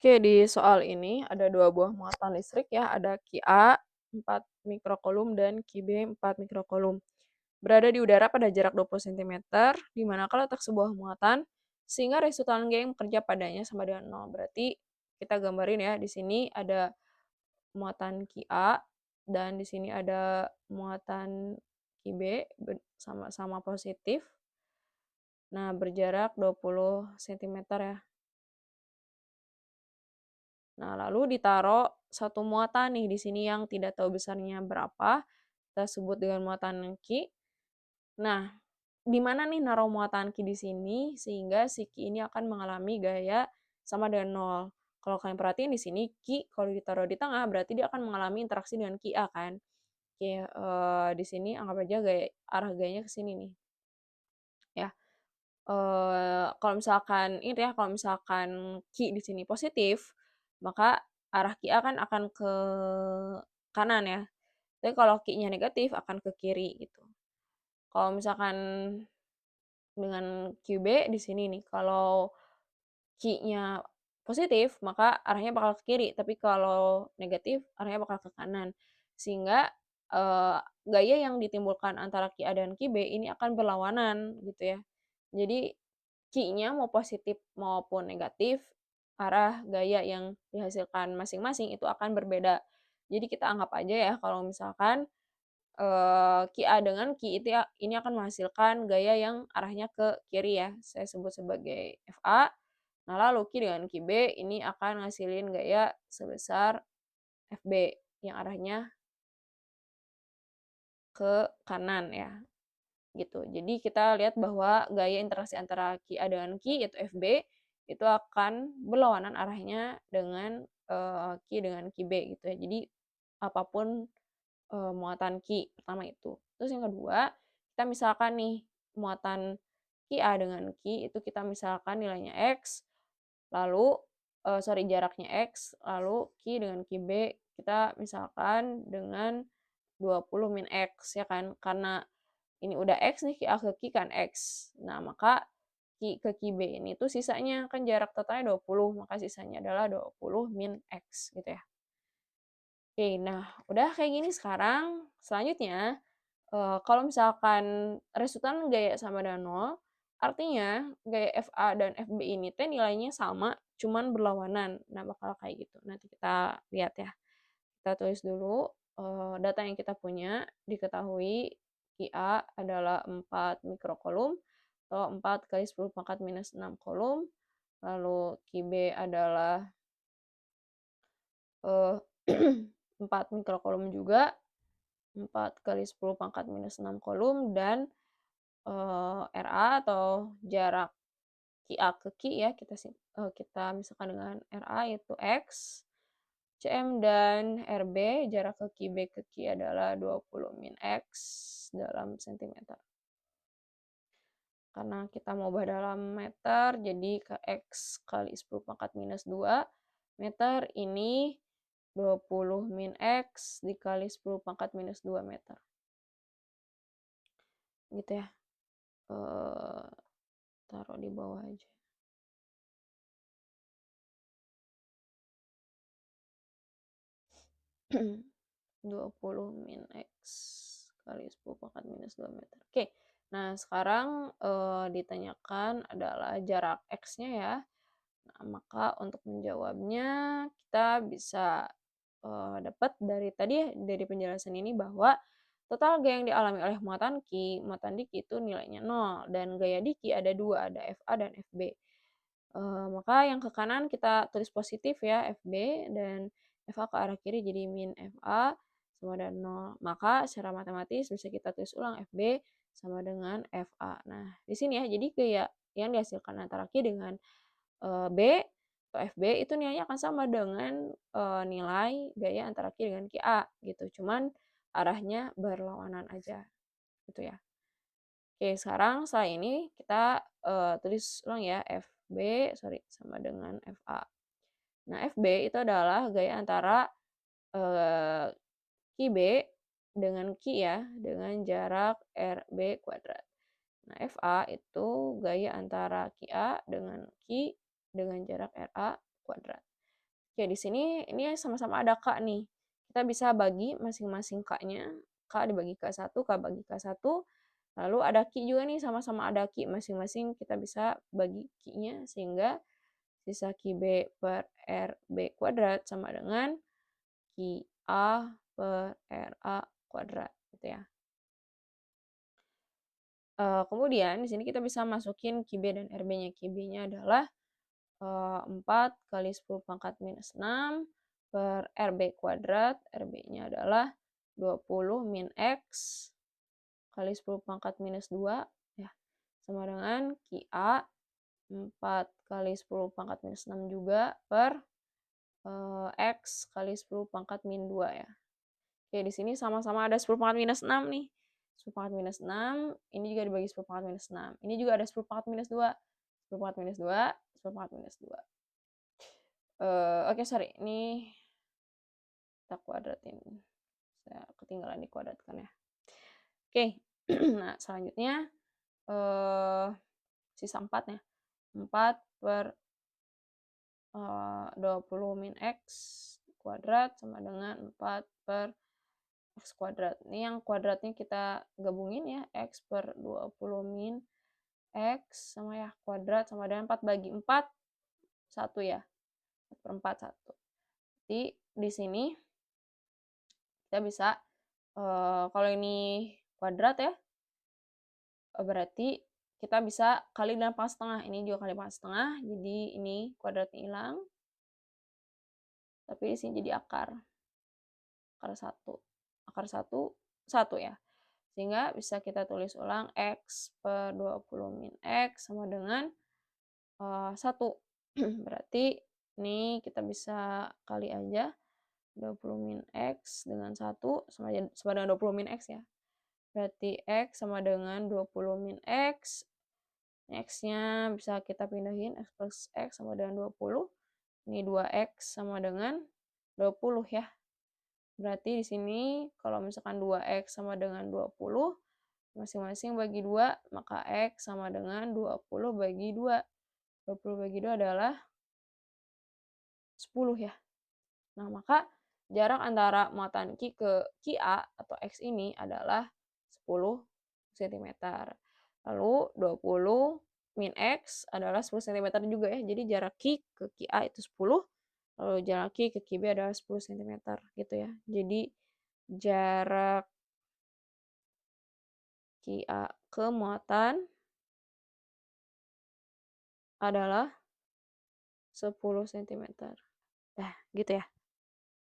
Oke, di soal ini ada dua buah muatan listrik ya, ada Ki A 4 mikrokulum dan Ki B 4 mikrokulum. Berada di udara pada jarak 20 cm, di manakah letak sebuah muatan sehingga resultan G yang bekerja padanya sama dengan 0. Berarti kita gambarin ya, di sini ada muatan Ki A dan di sini ada muatan Ki B sama-sama positif. Nah, berjarak 20 cm ya. Nah, lalu ditaruh satu muatan nih di sini yang tidak tahu besarnya berapa, kita sebut dengan muatan Q. Nah, di mana nih naruh muatan Q di sini sehingga si Q ini akan mengalami gaya sama dengan 0. Kalau kalian perhatiin di sini Q kalau ditaruh di tengah berarti dia akan mengalami interaksi dengan Q A kan. Oke, di sini anggap aja gaya arah gayanya ke sini nih. Ya. Kalau misalkan ini ya, kalau misalkan Q di sini positif, maka arah Q A kan akan ke kanan ya. Tapi kalau Q-nya negatif akan ke kiri gitu. Kalau misalkan dengan QB di sini nih, kalau Q-nya positif, maka arahnya bakal ke kiri, tapi kalau negatif arahnya bakal ke kanan. Sehingga gaya yang ditimbulkan antara Q A dan QB ini akan berlawanan gitu ya. Jadi Q-nya mau positif maupun negatif, arah gaya yang dihasilkan masing-masing itu akan berbeda. Jadi kita anggap aja ya kalau misalkan Q A dengan Q itu ya, ini akan menghasilkan gaya yang arahnya ke kiri ya, saya sebut sebagai FA. Nah, lalu Q dengan QB ini akan ngasilin gaya sebesar FB yang arahnya ke kanan ya, gitu. Jadi kita lihat bahwa gaya interaksi antara Q A dengan Q yaitu FB itu akan berlawanan arahnya dengan Q dengan QB gitu ya. Jadi apapun muatan Q pertama itu. Terus yang kedua, kita misalkan nih muatan Q A dengan Q itu kita misalkan nilainya X, lalu jaraknya X, lalu Q dengan QB kita misalkan dengan 20 min X ya kan, karena ini udah X nih, Q A ke Q kan X. Nah, maka Q ke QB ini tuh sisanya kan jarak totalnya 20, maka sisanya adalah 20 min X gitu ya. Oke, nah udah kayak gini sekarang, selanjutnya kalau misalkan resultan gaya sama dengan 0, artinya gaya FA dan FB ini teh nilainya sama, cuman berlawanan. Nah, bakal kayak gitu. Nanti kita lihat ya. Kita tulis dulu data yang kita punya, diketahui QA adalah 4 mikrokolom atau 4 kali 10 pangkat minus 6 kolom. Lalu QB adalah 4 mikrokolom juga, 4 kali 10 pangkat minus 6 kolom, dan RA atau jarak QA ke Q ya, kita misalkan dengan RA yaitu X, CM dan RB jarak ke QB ke Q adalah 20 min X dalam cm. Karena kita mau ubah dalam meter, jadi ke X kali 10 pangkat minus 2 meter ini 20 min X dikali 10 pangkat minus 2 meter. Gitu ya. Taruh di bawah aja. 20 min X kali 10 pangkat minus 2 meter. Oke, nah sekarang ditanyakan adalah jarak X-nya ya. Nah, maka untuk menjawabnya kita bisa dapat dari tadi ya, dari penjelasan ini bahwa total gaya yang dialami oleh muatan di Q itu nilainya 0 dan gaya di Q ada dua, ada FA dan FB. Maka yang ke kanan kita tulis positif ya FB dan FA ke arah kiri jadi min FA sama dengan 0. Maka secara matematis bisa kita tulis ulang FB sama dengan FA. Nah, di sini ya jadi gaya yang dihasilkan antara Q dengan B atau FB itu nilainya akan sama dengan nilai gaya antara Q dengan QA gitu. Cuman arahnya berlawanan aja gitu ya. Oke, sekarang setelah ini kita tulis ulang ya sama dengan FA. Nah, FB itu adalah gaya antara QB dengan Q ya, dengan jarak RB kuadrat. Nah, FA itu gaya antara QA dengan Q dengan jarak RA kuadrat. Oke, di sini ini sama-sama ada K nih. Kita bisa bagi masing-masing K-nya. K dibagi K1, K bagi K1. Lalu ada Ki juga nih, sama-sama ada Ki. Masing-masing kita bisa bagi Ki-nya, sehingga sisa Ki B per RB kuadrat sama dengan Ki A per RA kuadrat. Gitu ya. Kemudian di sini kita bisa masukin Ki B dan RB-nya. Ki B-nya adalah 4 kali 10 pangkat minus 6 per RB kuadrat. RB-nya adalah 20 min X kali 10 pangkat minus 2 ya, sama dengan Ki A 4 kali 10 pangkat minus 6 juga per X kali 10 pangkat min 2 ya. Oke, di sini sama-sama ada 10 pangkat minus 6 nih. 10 pangkat minus 6, ini juga dibagi 10 pangkat minus 6. Ini juga ada 10 pangkat minus 2. 10 pangkat minus 2, 10 pangkat minus 2. Oke, sorry. Ini kita kuadratin. Saya ketinggalan dikuadratkan ya. Oke. Nah, selanjutnya sisa 4 ya. 4 per 20 min X kuadrat sama dengan 4 per X kuadrat. Ini yang kuadratnya kita gabungin ya. X per 20 min X sama ya kuadrat sama dengan 4 bagi 4, 1 ya. 4 per 4, 1. Jadi di sini kita bisa, kalau ini kuadrat ya, berarti kita bisa kali dengan pangkat setengah. Ini juga kali pangkat setengah, jadi ini kuadratnya hilang. Tapi di sini jadi akar 1. Akar 1, 1 ya. Sehingga bisa kita tulis ulang X per 20 min X sama dengan 1. Berarti ini kita bisa kali aja 20 min X dengan 1 sama dengan 20 min X ya. Berarti X sama dengan 20 min X. X-nya bisa kita pindahin, X plus X sama dengan 20. Ini 2X sama dengan 20 ya. Berarti di sini kalau misalkan 2X sama dengan 20, masing-masing bagi 2, maka X sama dengan 20 bagi 2. 20 bagi 2 adalah 10 ya. Nah, maka jarak antara muatan Ki ke Ki A atau X ini adalah 10 cm. Lalu 20 min X adalah 10 cm juga ya. Jadi jarak Ki ke Ki A itu 10, lalu jarak Ki ke Ki B adalah 10 cm gitu ya. Jadi jarak Ki A ke muatan adalah 10 cm. Nah, gitu ya.